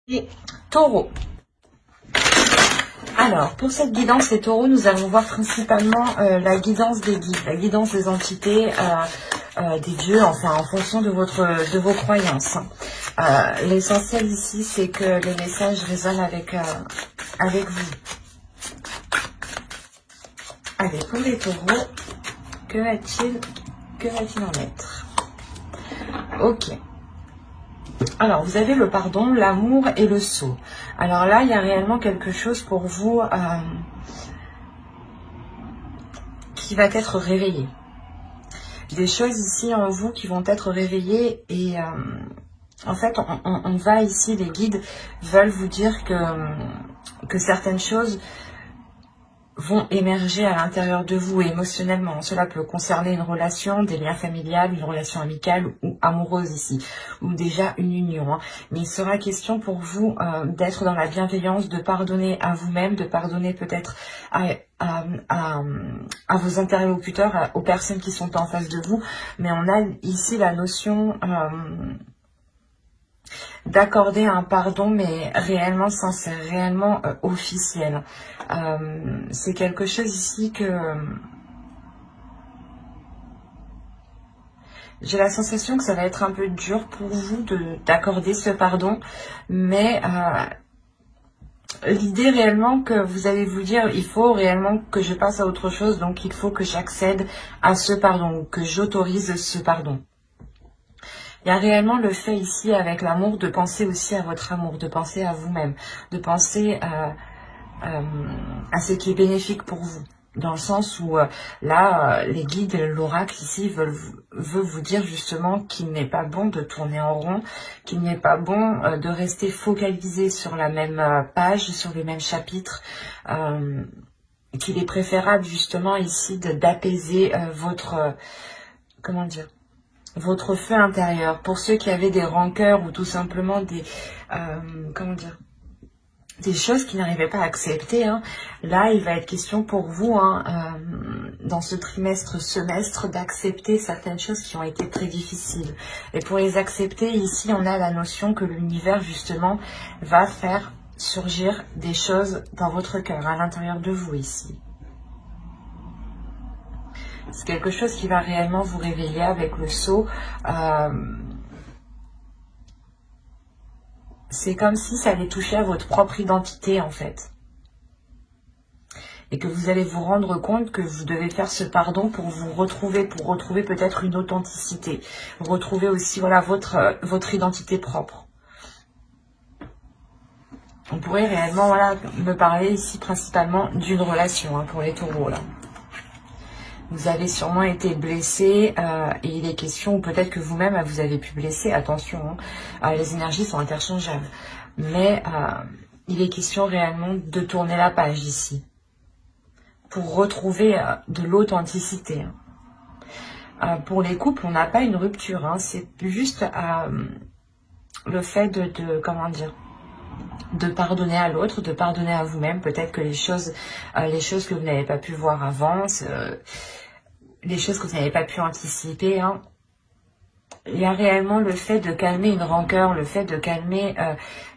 Et Taureau. Alors, pour cette guidance, les taureaux, nous allons voir principalement la guidance des guides, la guidance des entités, des dieux, enfin, en fonction de vos croyances. L'essentiel ici, c'est que les messages résonnent avec vous. Allez, pour les taureaux, que va-t-il en être? Ok. Alors, vous avez le pardon, l'amour et le sceau. Alors là, il y a réellement quelque chose pour vous qui va être réveillé. Des choses ici en vous qui vont être réveillées et en fait, on va ici, les guides veulent vous dire que certaines choses vont émerger à l'intérieur de vous émotionnellement. Cela peut concerner une relation, des liens familiales, une relation amicale ou amoureuse ici, ou déjà une union. Hein. Mais il sera question pour vous d'être dans la bienveillance, de pardonner à vous-même, de pardonner peut-être à vos interlocuteurs, aux personnes qui sont en face de vous. Mais on a ici la notion d'accorder un pardon, mais réellement sincère, réellement officiel. C'est quelque chose ici que j'ai la sensation que ça va être un peu dur pour vous d'accorder ce pardon, mais l'idée réellement que vous allez vous dire, il faut réellement que je passe à autre chose, donc il faut que j'accède à ce pardon, ou que j'autorise ce pardon. Il y a réellement le fait ici, avec l'amour, de penser aussi à votre amour, de penser à vous-même, de penser à ce qui est bénéfique pour vous. Dans le sens où, là, les guides, l'oracle ici, veut vous dire justement qu'il n'est pas bon de tourner en rond, qu'il n'est pas bon de rester focalisé sur la même page, sur le même chapitre, qu'il est préférable justement ici d'apaiser votre... comment dire, votre feu intérieur. Pour ceux qui avaient des rancœurs ou tout simplement des comment dire, des choses qu'ils n'arrivaient pas à accepter, hein, là il va être question pour vous, hein, dans ce semestre, d'accepter certaines choses qui ont été très difficiles. Et pour les accepter, ici on a la notion que l'univers justement va faire surgir des choses dans votre cœur, à l'intérieur de vous ici. C'est quelque chose qui va réellement vous réveiller avec le sceau. C'est comme si ça allait toucher à votre propre identité, en fait. Et que vous allez vous rendre compte que vous devez faire ce pardon pour vous retrouver, pour retrouver peut-être une authenticité. Retrouver aussi, voilà, votre identité propre. On pourrait réellement, voilà, me parler ici principalement d'une relation, hein, pour les taureaux, là. Vous avez sûrement été blessé et il est question, ou peut-être que vous-même vous avez pu blesser, attention, hein, les énergies sont interchangeables. Mais il est question réellement de tourner la page ici, pour retrouver de l'authenticité. Hein. Pour les couples, on n'a pas une rupture, hein, c'est juste le fait comment dire, de pardonner à l'autre, de pardonner à vous-même. Peut-être que les choses que vous n'avez pas pu voir avant, les choses que vous n'avez pas pu anticiper, hein. Il y a réellement le fait de calmer une rancœur, le fait de calmer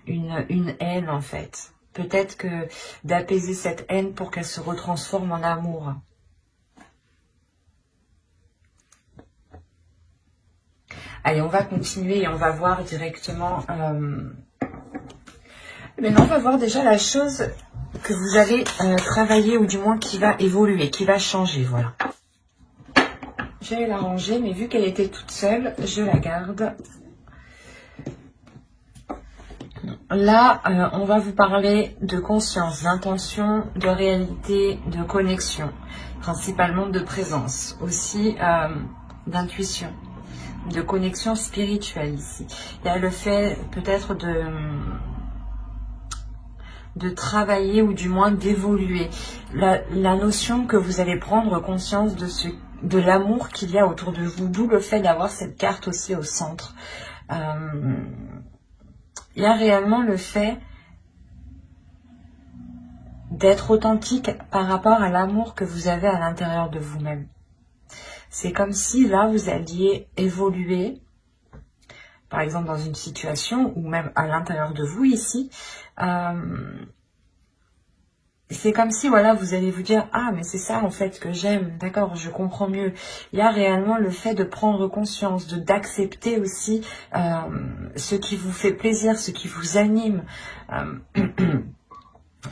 une haine, en fait. Peut-être que d'apaiser cette haine pour qu'elle se retransforme en amour. Allez, on va continuer et on va voir directement... Maintenant, on va voir déjà la chose que vous avez travaillé, ou du moins qui va évoluer, qui va changer, voilà. J'allais la ranger, mais vu qu'elle était toute seule, je la garde. Là, on va vous parler de conscience, d'intention, de réalité, de connexion, principalement de présence, aussi d'intuition, de connexion spirituelle ici. Il y a le fait peut-être de travailler, ou du moins d'évoluer. La notion que vous allez prendre conscience de l'amour qu'il y a autour de vous, d'où le fait d'avoir cette carte aussi au centre. Il y a réellement le fait d'être authentique par rapport à l'amour que vous avez à l'intérieur de vous-même. C'est comme si là, vous alliez évoluer par exemple dans une situation, ou même à l'intérieur de vous ici, c'est comme si, voilà, vous allez vous dire, ah, mais c'est ça, en fait, que j'aime, d'accord, je comprends mieux. Il y a réellement le fait de prendre conscience, d'accepter aussi ce qui vous fait plaisir, ce qui vous anime.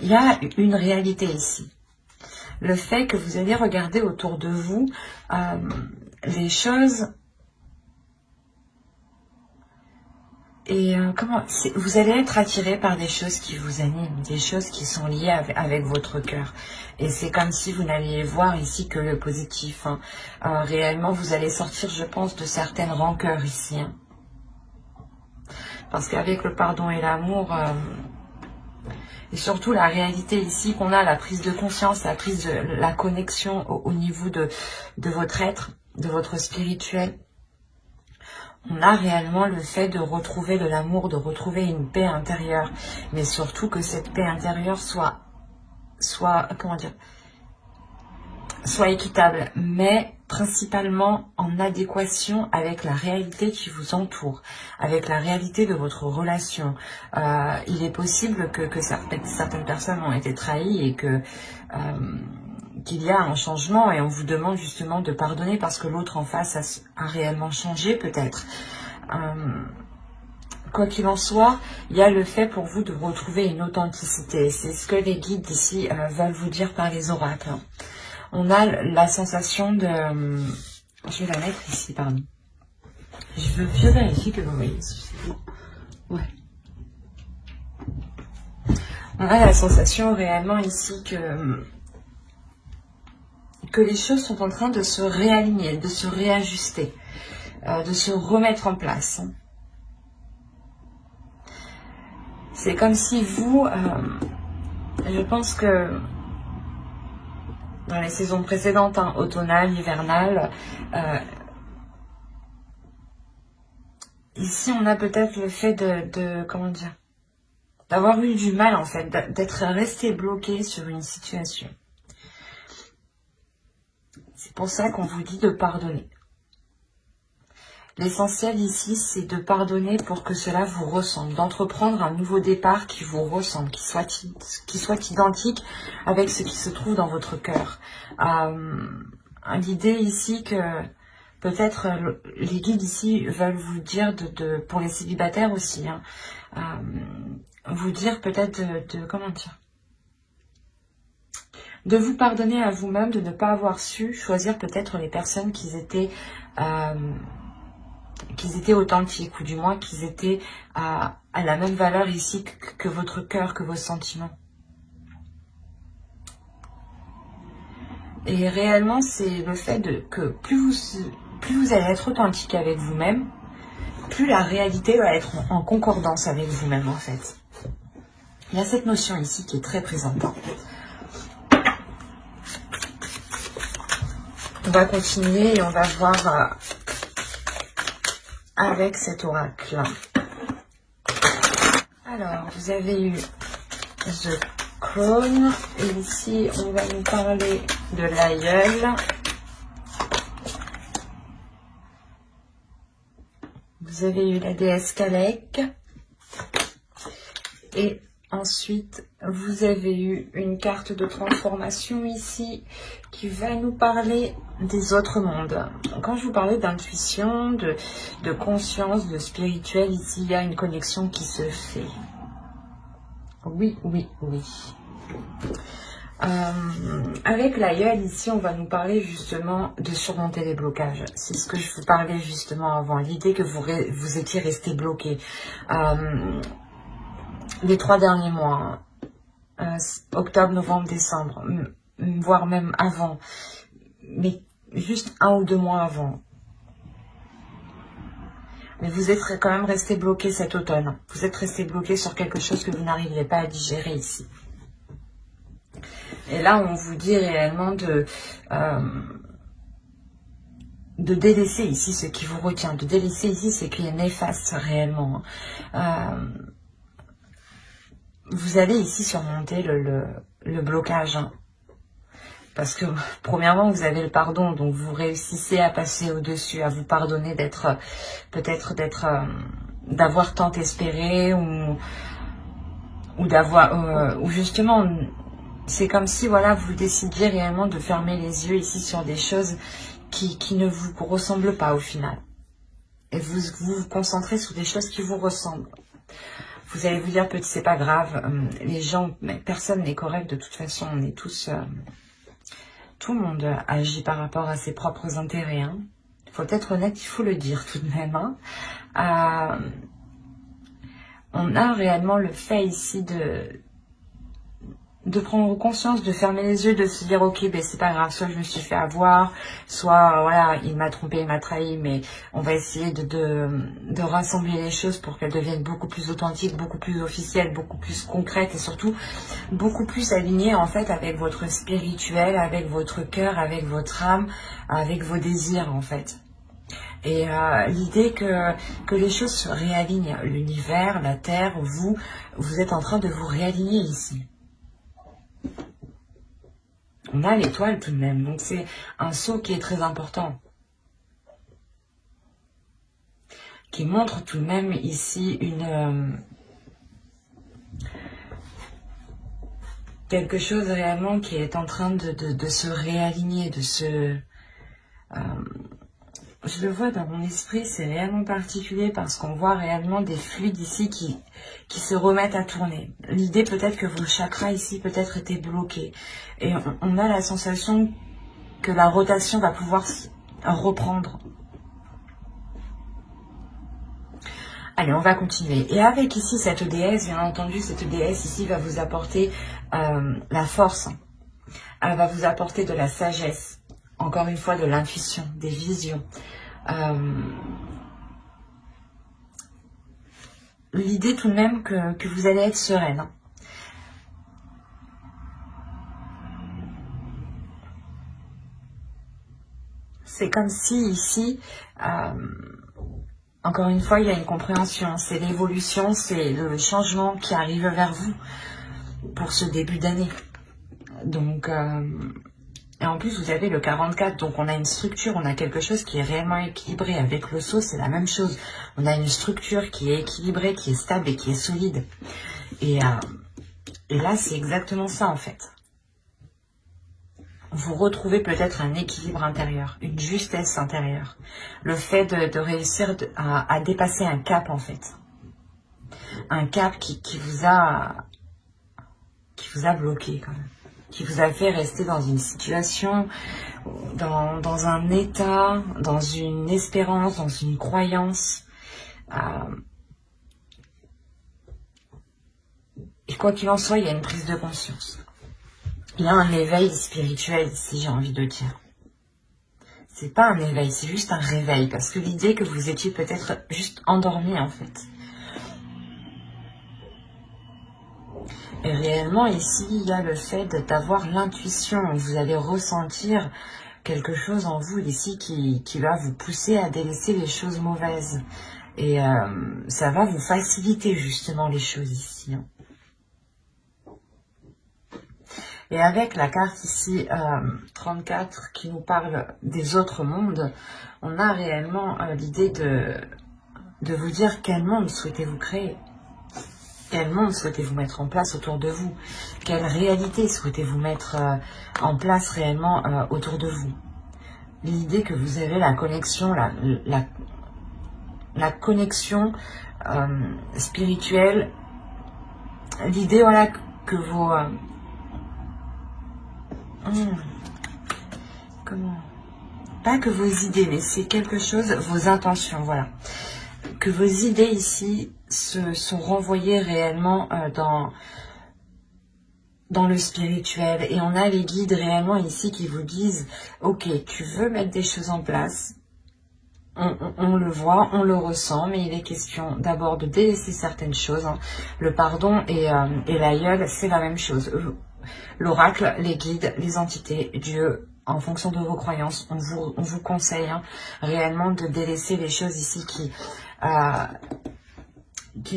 Il y a une réalité ici. Le fait que vous allez regarder autour de vous les choses et vous allez être attiré par des choses qui vous animent, des choses qui sont liées avec votre cœur. Et c'est comme si vous n'alliez voir ici que le positif. Hein. Réellement, vous allez sortir, je pense, de certaines rancœurs ici. Hein. Parce qu'avec le pardon et l'amour, et surtout la réalité ici qu'on a, la prise de conscience, la connexion au niveau de votre être, de votre spirituel, on a réellement le fait de retrouver de l'amour, de retrouver une paix intérieure, mais surtout que cette paix intérieure soit équitable, mais principalement en adéquation avec la réalité qui vous entoure, avec la réalité de votre relation. Il est possible que certaines personnes ont été trahies et qu'il y a un changement et on vous demande justement de pardonner parce que l'autre en face a réellement changé peut-être. Quoi qu'il en soit, il y a le fait pour vous de retrouver une authenticité. C'est ce que les guides ici veulent vous dire par les oracles. On a la sensation de... je vais la mettre ici, pardon. Je veux bien vérifier que vous voyez. Ouais. On a la sensation réellement ici que les choses sont en train de se réaligner, de se réajuster, de se remettre en place. C'est comme si vous, je pense que dans les saisons précédentes, hein, automnales, hivernales, ici on a peut-être le fait comment dire, d'avoir eu du mal en fait, d'être resté bloqué sur une situation. C'est pour ça qu'on vous dit de pardonner. L'essentiel ici, c'est de pardonner pour que cela vous ressemble, d'entreprendre un nouveau départ qui vous ressemble, qui soit identique avec ce qui se trouve dans votre cœur. L'idée ici que peut-être les guides ici veulent vous dire, pour les célibataires aussi, hein, vous dire peut-être comment dire, de vous pardonner à vous-même, de ne pas avoir su choisir peut-être les personnes qui étaient authentiques, ou du moins qu'ils étaient à la même valeur ici que votre cœur, que vos sentiments. Et réellement, c'est le fait que plus vous allez être authentique avec vous-même, plus la réalité va être en concordance avec vous-même, en fait. Il y a cette notion ici qui est très présente. On va continuer et on va voir avec cet oracle. Alors, vous avez eu The Crown. Et ici, on va nous parler de l'aïeul. Vous avez eu la déesse Kalek. Et ensuite, vous avez eu une carte de transformation ici qui va nous parler des autres mondes. Quand je vous parlais d'intuition, de conscience, de spirituel, ici, il y a une connexion qui se fait. Oui, oui, oui. Avec l'aïeul, ici, on va nous parler justement de surmonter les blocages. C'est ce que je vous parlais justement avant. L'idée que vous étiez resté bloqué. Les 3 derniers mois, octobre, novembre, décembre, voire même avant, mais juste 1 ou 2 mois avant. Mais vous êtes quand même resté bloqué cet automne. Vous êtes resté bloqué sur quelque chose que vous n'arriviez pas à digérer ici. Et là, on vous dit réellement de délaisser ici ce qui vous retient, de délaisser ici ce qui est néfaste réellement. Vous allez ici surmonter le blocage. Hein. Parce que, premièrement, vous avez le pardon, donc vous réussissez à passer au-dessus, à vous pardonner peut-être d'être d'avoir tant espéré ou d'avoir ou justement c'est comme si voilà vous décidiez réellement de fermer les yeux ici sur des choses qui ne vous ressemblent pas au final et vous concentrez sur des choses qui vous ressemblent. Vous allez vous dire peut-être c'est pas grave, les gens, mais personne n'est correct de toute façon, on est tous tout le monde agit par rapport à ses propres intérêts, hein. Faut être honnête, il faut le dire tout de même, hein. On a réellement le fait ici de prendre conscience, de fermer les yeux, de se dire ok, ben c'est pas grave, soit je me suis fait avoir, soit voilà, il m'a trompé, il m'a trahi, mais on va essayer de rassembler les choses pour qu'elles deviennent beaucoup plus authentiques, beaucoup plus officielles, beaucoup plus concrètes et surtout beaucoup plus alignées en fait avec votre spirituel, avec votre cœur, avec votre âme, avec vos désirs en fait. Et l'idée que les choses se réalignent, l'univers, la terre, vous êtes en train de vous réaligner ici. On a l'étoile tout de même, donc c'est un saut qui est très important. Qui montre tout de même ici quelque chose réellement qui est en train de se réaligner, de se... je le vois dans mon esprit, c'est réellement particulier parce qu'on voit réellement des fluides ici qui se remettent à tourner. L'idée peut-être que vos chakras ici peut-être étaient bloqués. Et on a la sensation que la rotation va pouvoir reprendre. Allez, on va continuer. Et avec ici cette déesse, bien entendu, cette déesse ici va vous apporter la force. Elle va vous apporter de la sagesse. Encore une fois, de l'intuition, des visions. L'idée tout de même que vous allez être sereine. Hein. C'est comme si ici, encore une fois, il y a une compréhension. C'est l'évolution, c'est le changement qui arrive vers vous pour ce début d'année. Donc... et en plus, vous avez le 44, donc on a une structure, on a quelque chose qui est réellement équilibré. Avec le saut, c'est la même chose. On a une structure qui est équilibrée, qui est stable et qui est solide. Et là, c'est exactement ça, en fait. Vous retrouvez peut-être un équilibre intérieur, une justesse intérieure. Le fait de réussir à dépasser un cap, en fait. Un cap qui vous a bloqué, quand même. Qui vous a fait rester dans une situation, dans un état, dans une espérance, dans une croyance. Et quoi qu'il en soit, il y a une prise de conscience. Il y a un éveil spirituel ici, j'ai envie de dire. C'est pas un éveil, c'est juste un réveil. Parce que l'idée que vous étiez peut-être juste endormi, en fait. Et réellement, ici, il y a le fait d'avoir l'intuition. Vous allez ressentir quelque chose en vous ici qui va vous pousser à délaisser les choses mauvaises. Et ça va vous faciliter justement les choses ici. Hein. Et avec la carte ici, 34, qui nous parle des autres mondes, on a réellement l'idée de vous dire quel monde souhaitez-vous créer. Quel monde souhaitez-vous mettre en place autour de vous? Quelle réalité souhaitez-vous mettre en place réellement autour de vous? L'idée que vous avez la connexion, la connexion spirituelle. L'idée, voilà, que vos... comment? Pas que vos idées, mais c'est quelque chose, vos intentions, voilà. Que vos idées ici sont renvoyées réellement dans le spirituel. Et on a les guides réellement ici qui vous disent, ok, tu veux mettre des choses en place, on le voit, on le ressent, mais il est question d'abord de délaisser certaines choses. Hein. Le pardon et l'aïeul, c'est la même chose. L'oracle, les guides, les entités, Dieu, en fonction de vos croyances, on vous conseille hein, réellement de délaisser les choses ici qui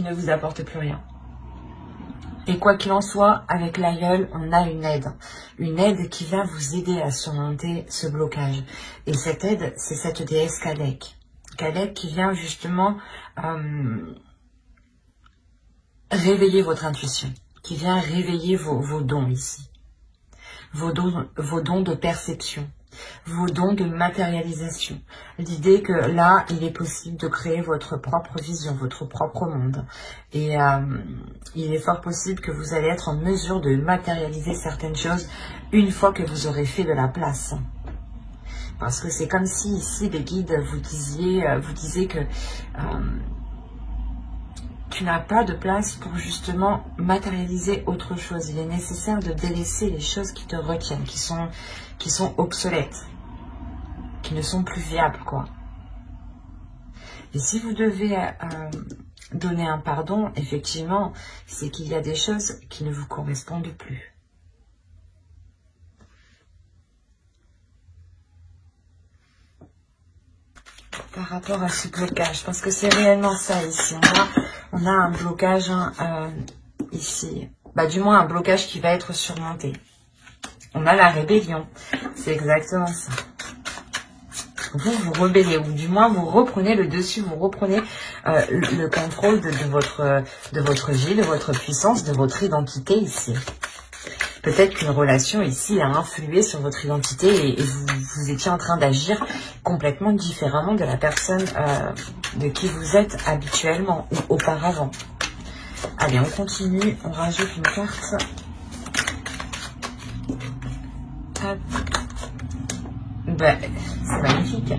ne vous apportent plus rien. Et quoi qu'il en soit, avec l'aïeul, on a une aide qui va vous aider à surmonter ce blocage. Et cette aide, c'est cette déesse Kadek, arcadette qui vient justement réveiller votre intuition, qui vient réveiller vos dons ici. Vos dons de perception, vos dons de matérialisation. L'idée que là, il est possible de créer votre propre vision, votre propre monde. Et il est fort possible que vous allez être en mesure de matérialiser certaines choses une fois que vous aurez fait de la place. Parce que c'est comme si ici, les guides vous disaient que tu n'as pas de place pour justement matérialiser autre chose. Il est nécessaire de délaisser les choses qui te retiennent, qui sont obsolètes, qui ne sont plus viables, quoi. Et si vous devez donner un pardon, effectivement, c'est qu'il y a des choses qui ne vous correspondent plus. Par rapport à ce blocage, parce que c'est réellement ça ici. On a un blocage ici, du moins un blocage qui va être surmonté. On a la rébellion, c'est exactement ça. Vous vous rebellez, ou du moins vous reprenez le dessus, vous reprenez le contrôle de votre vie, de votre puissance, de votre identité ici. Peut-être qu'une relation ici a influé sur votre identité et vous étiez en train d'agir complètement différemment de la personne de qui vous êtes habituellement ou auparavant. Allez, on continue, on rajoute une carte. Hop. C'est magnifique.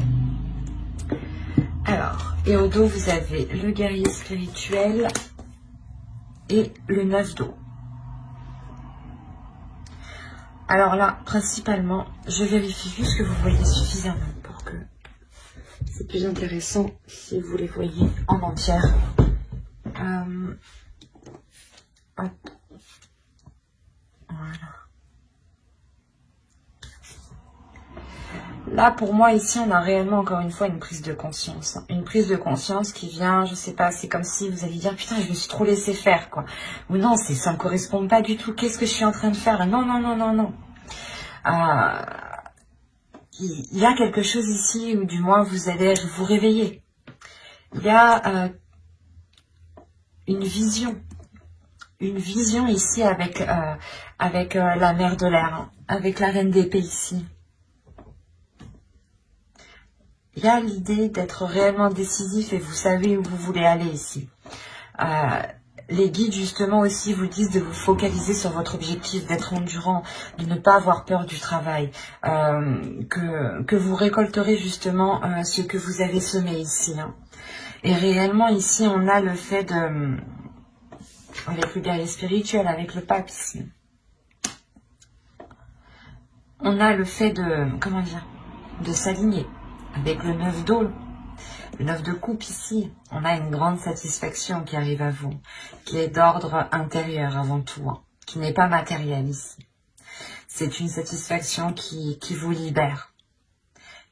Alors, et au dos, vous avez le guerrier spirituel et le 9 d'eau. Alors là, principalement, je vérifie juste que vous voyez suffisamment pour que c'est plus intéressant si vous les voyez en entière. Hop. Voilà. Là, pour moi, ici, on a réellement, encore une fois, une prise de conscience. Une prise de conscience qui vient, je sais pas, c'est comme si vous alliez dire, putain, je me suis trop laissé faire, quoi. Ou non, ça ne correspond pas du tout. Qu'est-ce que je suis en train de faire? Non, non, non, non, non. Il y a quelque chose ici où, du moins, vous allez vous réveiller. Il y a une vision ici avec la mère de l'air, hein, avec la reine d'épée ici. Il y a l'idée d'être réellement décisif et vous savez où vous voulez aller ici. Les guides justement aussi vous disent de vous focaliser sur votre objectif, d'être endurant, de ne pas avoir peur du travail, que vous récolterez justement ce que vous avez semé ici. Hein. Et réellement ici on a le fait de... avec le guerrier spirituel, avec le pape ici. On a le fait de... comment dire? De s'aligner. Avec le 9 d'eau, le 9 de coupe ici, on a une grande satisfaction qui arrive à vous, qui est d'ordre intérieur avant tout, hein, qui n'est pas matérielle ici. C'est une satisfaction qui vous libère,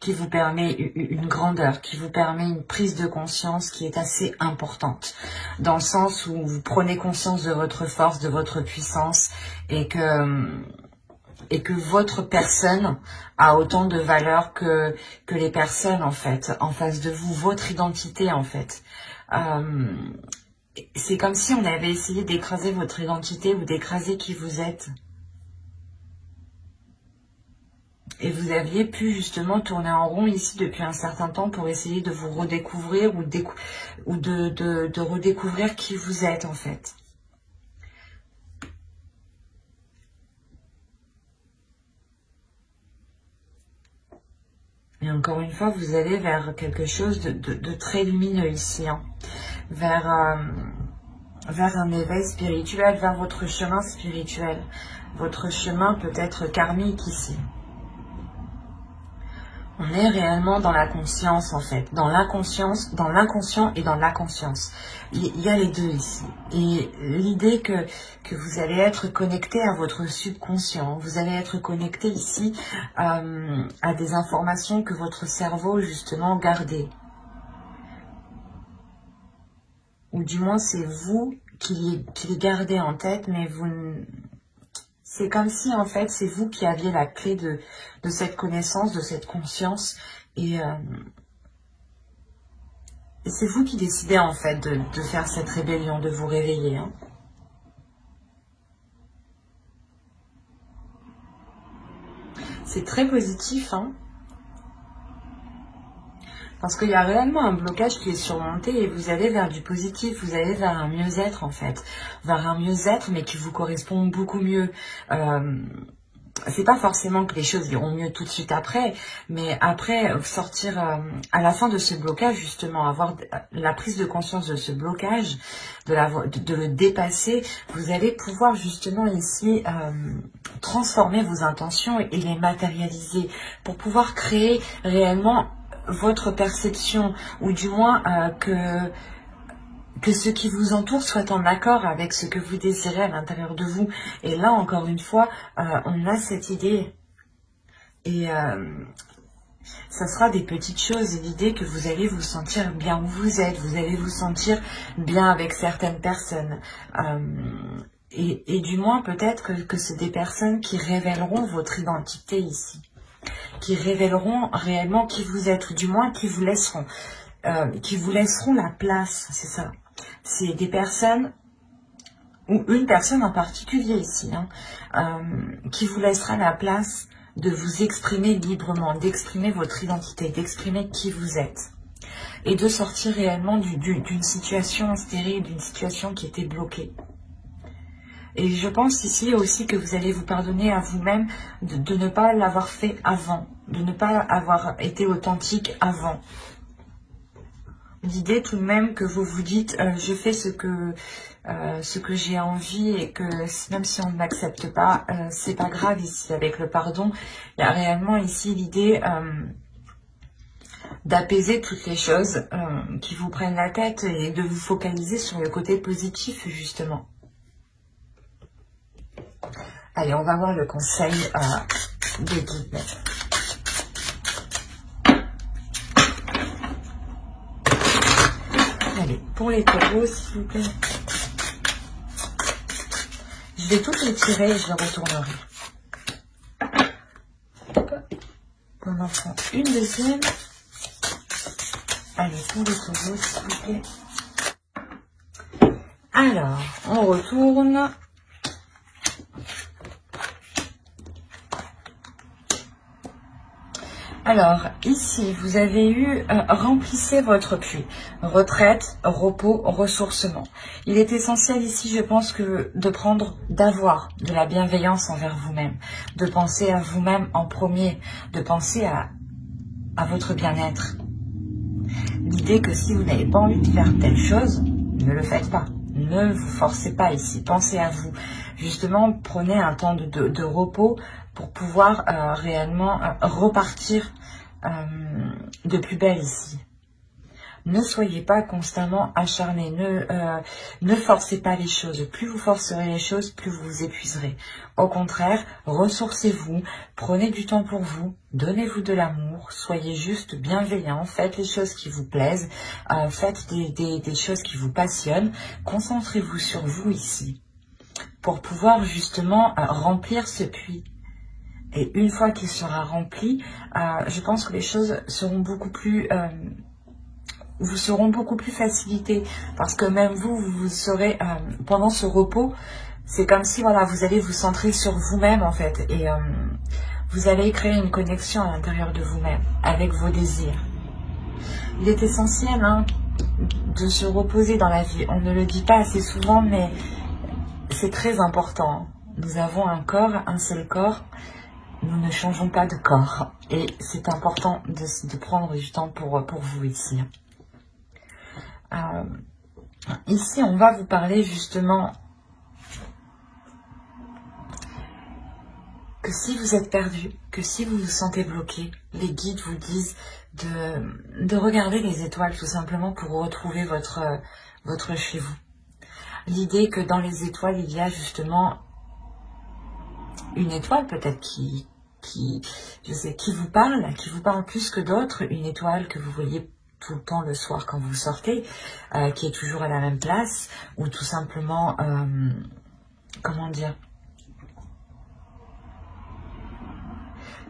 qui vous permet une grandeur, qui vous permet une prise de conscience qui est assez importante, dans le sens où vous prenez conscience de votre force, de votre puissance, et que votre personne a autant de valeur que les personnes, en fait, en face de vous, votre identité, en fait. C'est comme si on avait essayé d'écraser votre identité ou d'écraser qui vous êtes. Et vous aviez pu justement tourner en rond ici depuis un certain temps pour essayer de vous redécouvrir ou de redécouvrir qui vous êtes, en fait. Et encore une fois, vous allez vers quelque chose de très lumineux ici, hein. Vers un éveil spirituel, vers votre chemin spirituel. Votre chemin peut être karmique ici. On est réellement dans la conscience, en fait. Dans l'inconscient et dans la conscience. Il y a les deux ici. Et l'idée que vous allez être connecté à votre subconscient. Vous allez être connecté ici à des informations que votre cerveau, justement, gardait. Ou du moins, c'est vous qui les gardez en tête, mais vous... C'est comme si, en fait, c'est vous qui aviez la clé de cette connaissance, de cette conscience. Et Et c'est vous qui décidez en fait de faire cette rébellion, de vous réveiller. Hein. C'est très positif, hein. Parce qu'il y a réellement un blocage qui est surmonté et vous allez vers du positif, vous allez vers un mieux-être en fait. Vers un mieux-être mais qui vous correspond beaucoup mieux. C'est pas forcément que les choses iront mieux tout de suite après, mais après sortir à la fin de ce blocage justement, avoir la prise de conscience de ce blocage, de le dépasser, vous allez pouvoir justement ici transformer vos intentions et les matérialiser pour pouvoir créer réellement votre perception, ou du moins que ce qui vous entoure soit en accord avec ce que vous désirez à l'intérieur de vous. Et là, encore une fois, on a cette idée. Et ça sera des petites choses. L'idée que vous allez vous sentir bien où vous êtes. Vous allez vous sentir bien avec certaines personnes. Et du moins, peut-être que c'est des personnes qui révéleront votre identité ici. Qui révéleront réellement qui vous êtes, ou du moins qui vous laisseront la place, c'est ça. C'est des personnes, ou une personne en particulier ici, hein, qui vous laissera la place de vous exprimer librement, d'exprimer votre identité, d'exprimer qui vous êtes. Et de sortir réellement d'une situation stérile, d'une situation qui était bloquée. Et je pense ici aussi que vous allez vous pardonner à vous-même de ne pas l'avoir fait avant, de ne pas avoir été authentique avant. L'idée tout de même que vous vous dites je fais ce que j'ai envie et que même si on ne m'accepte pas, c'est pas grave ici avec le pardon. Il y a réellement ici l'idée d'apaiser toutes les choses qui vous prennent la tête et de vous focaliser sur le côté positif justement. Allez, on va voir le conseil des guides. Allez, pour les taureaux, s'il vous plaît. Je vais toutes les tirer et je les retournerai. On en prend une deuxième. Allez, pour les taureaux, s'il vous plaît. Alors, on retourne. Alors, ici, vous avez eu remplissez votre puits. Retraite, repos, ressourcement. Il est essentiel ici, je pense, d'avoir de la bienveillance envers vous-même. De penser à vous-même en premier. De penser à votre bien-être. L'idée que si vous n'avez pas envie de faire telle chose, ne le faites pas. Ne vous forcez pas ici. Pensez à vous. Justement, prenez un temps de repos pour pouvoir réellement repartir de plus belle ici. Ne soyez pas constamment acharné, ne forcez pas les choses. Plus vous forcerez les choses, plus vous vous épuiserez. Au contraire, ressourcez-vous, prenez du temps pour vous, donnez-vous de l'amour, soyez juste bienveillant, faites les choses qui vous plaisent, faites des choses qui vous passionnent, concentrez-vous sur vous ici, pour pouvoir justement remplir ce puits. Et une fois qu'il sera rempli, je pense que les choses seront beaucoup plus... vous seront beaucoup plus facilitées. Parce que même vous serez... pendant ce repos, c'est comme si voilà, vous allez vous centrer sur vous-même en fait. Et vous allez créer une connexion à l'intérieur de vous-même, avec vos désirs. Il est essentiel de se reposer dans la vie. On ne le dit pas assez souvent, mais c'est très important. Nous avons un corps, un seul corps. Nous ne changeons pas de corps. Et c'est important de prendre du temps pour vous ici. Ici, on va vous parler justement que si vous êtes perdu, que si vous vous sentez bloqué, les guides vous disent de regarder les étoiles tout simplement pour retrouver votre chez vous. L'idée que dans les étoiles, il y a justement une étoile peut-être qui vous parle plus que d'autres, une étoile que vous voyez tout le temps le soir quand vous sortez, qui est toujours à la même place, ou tout simplement, comment dire,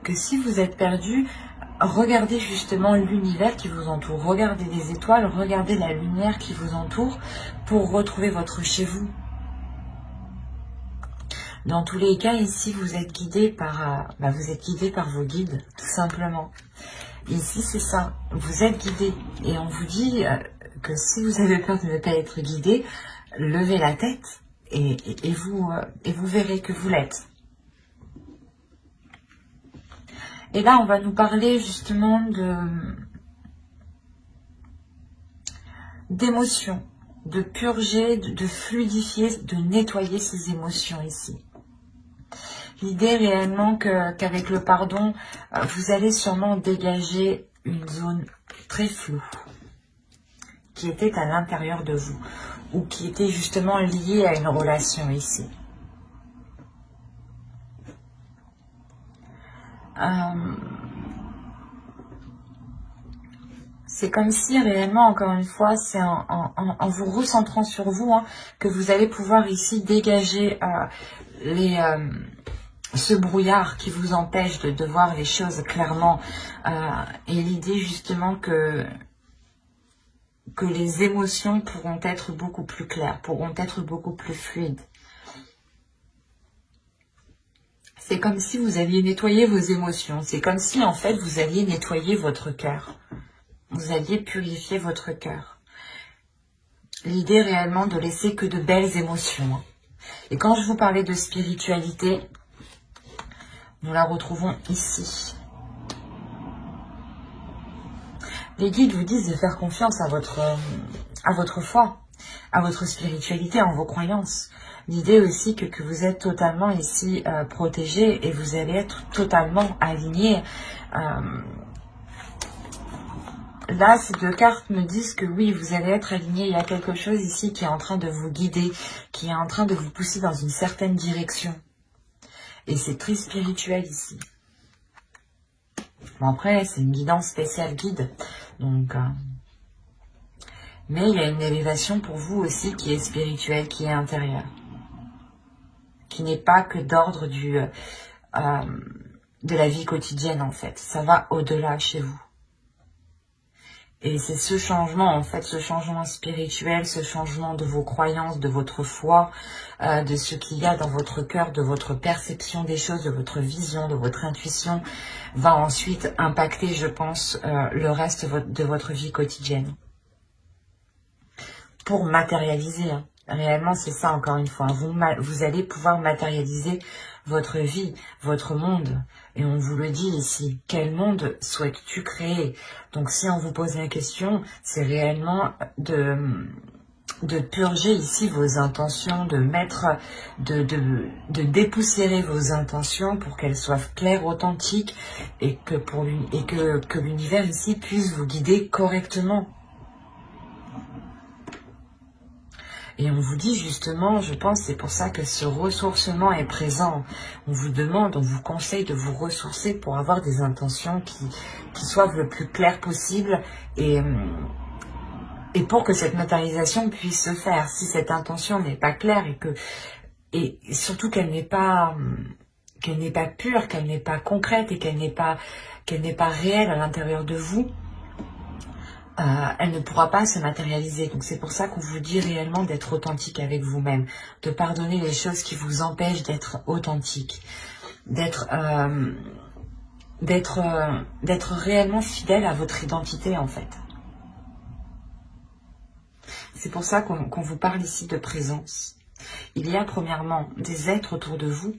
que si vous êtes perdu, regardez justement l'univers qui vous entoure. Regardez les étoiles, regardez la lumière qui vous entoure pour retrouver votre chez vous. Dans tous les cas, ici, vous êtes guidé par, vous êtes guidé par vos guides, tout simplement. Ici, c'est ça. Vous êtes guidé. Et on vous dit que si vous avez peur de ne pas être guidé, levez la tête et vous verrez que vous l'êtes. Et là, on va nous parler justement d'émotions, de purger, de fluidifier, de nettoyer ces émotions ici. L'idée réellement qu'avec le pardon, vous allez sûrement dégager une zone très floue qui était à l'intérieur de vous ou qui était justement liée à une relation ici. C'est comme si réellement, encore une fois, c'est en vous recentrant sur vous que vous allez pouvoir ici dégager ce brouillard qui vous empêche de voir les choses clairement. Et l'idée justement que les émotions pourront être beaucoup plus claires, pourront être beaucoup plus fluides. C'est comme si vous aviez nettoyé vos émotions. C'est comme si en fait vous aviez nettoyé votre cœur. Vous aviez purifié votre cœur. L'idée réellement de laisser que de belles émotions. Et quand je vous parlais de spiritualité, nous la retrouvons ici. Les guides vous disent de faire confiance à votre foi, à votre spiritualité, en vos croyances. L'idée aussi que vous êtes totalement ici protégé et vous allez être totalement aligné. Là, ces deux cartes me disent que oui, vous allez être aligné. Il y a quelque chose ici qui est en train de vous guider, qui est en train de vous pousser dans une certaine direction. Et c'est très spirituel ici. Bon, après, c'est une guidance spéciale guide. Donc, mais il y a une élévation pour vous aussi qui est spirituelle, qui est intérieure. Qui n'est pas que d'ordre de la vie quotidienne, en fait. Ça va au-delà chez vous. Et c'est ce changement, en fait, ce changement spirituel, ce changement de vos croyances, de votre foi, de ce qu'il y a dans votre cœur, de votre perception des choses, de votre vision, de votre intuition, va ensuite impacter, je pense, le reste de votre vie quotidienne. Pour matérialiser, réellement, c'est ça, encore une fois. Vous allez pouvoir matérialiser votre vie, votre monde. Et on vous le dit ici, quel monde souhaites-tu créer? Donc si on vous pose la question, c'est réellement de purger ici vos intentions, de dépoussiérer vos intentions pour qu'elles soient claires, authentiques et que l'univers ici puisse vous guider correctement. Et on vous dit justement, je pense, c'est pour ça que ce ressourcement est présent. On vous demande, on vous conseille de vous ressourcer pour avoir des intentions qui soient le plus claires possible et pour que cette matérialisation puisse se faire. Si cette intention n'est pas claire et surtout qu'elle n'est pas pure, qu'elle n'est pas concrète et qu'elle n'est pas réelle à l'intérieur de vous, elle ne pourra pas se matérialiser. Donc c'est pour ça qu'on vous dit réellement d'être authentique avec vous-même, de pardonner les choses qui vous empêchent d'être authentique, d'être réellement fidèle à votre identité en fait. C'est pour ça qu'on vous parle ici de présence. Il y a premièrement des êtres autour de vous,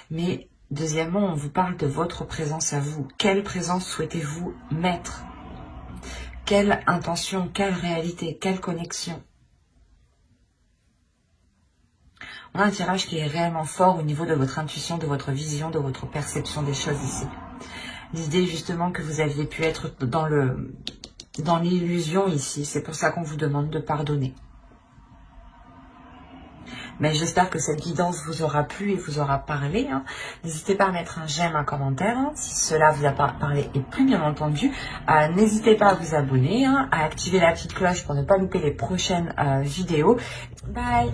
mais deuxièmement on vous parle de votre présence à vous. Quelle présence souhaitez-vous mettre ? Quelle intention, quelle réalité, quelle connexion? On a un tirage qui est réellement fort au niveau de votre intuition, de votre vision, de votre perception des choses ici. L'idée justement que vous aviez pu être dans l'illusion ici, c'est pour ça qu'on vous demande de pardonner. Mais j'espère que cette guidance vous aura plu et vous aura parlé. N'hésitez pas à mettre un j'aime, un commentaire, si cela vous a parlé et plus bien entendu. N'hésitez pas à vous abonner, à activer la petite cloche pour ne pas louper les prochaines vidéos. Bye!